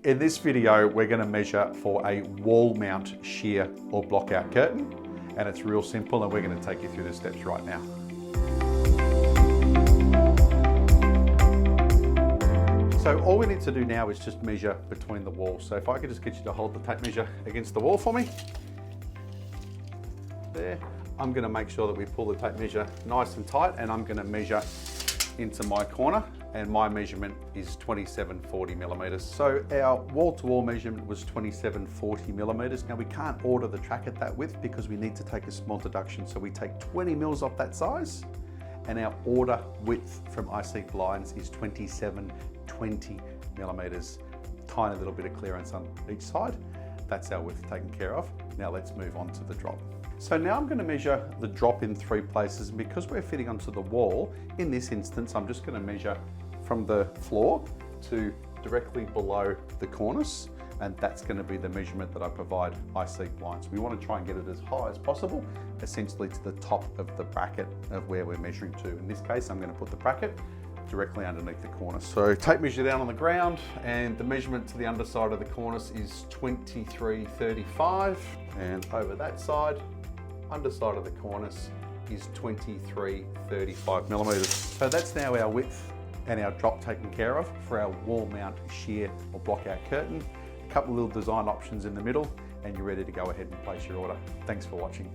In this video, we're going to measure for a wall mount sheer or blockout curtain, and it's real simple, and we're going to take you through the steps right now. So all we need to do now is just measure between the walls. So if I could just get you to hold the tape measure against the wall for me. There. I'm going to make sure that we pull the tape measure nice and tight, and I'm going to measure into my corner, and my measurement is 2740 millimeters. So our wall-to-wall measurement was 2740 millimeters. Now we can't order the track at that width because we need to take a small deduction. So we take 20 mils off that size, and our order width from iSeekBlinds is 2720 millimeters. Tiny little bit of clearance on each side. That's our width taken care of. Now let's move on to the drop. So now I'm going to measure the drop in 3 places, and because we're fitting onto the wall, in this instance, I'm just going to measure from the floor to directly below the cornice, and that's going to be the measurement that I provide iSeekBlinds. We want to try and get it as high as possible, essentially to the top of the bracket of where we're measuring to. In this case, I'm going to put the bracket directly underneath the cornice. So tape measure down on the ground, and the measurement to the underside of the cornice is 2335, and over that side, underside of the cornice is 2335 millimeters. So that's now our width and our drop taken care of for our wall mount sheer or blockout curtain. A couple of little design options in the middle, and you're ready to go ahead and place your order. Thanks for watching.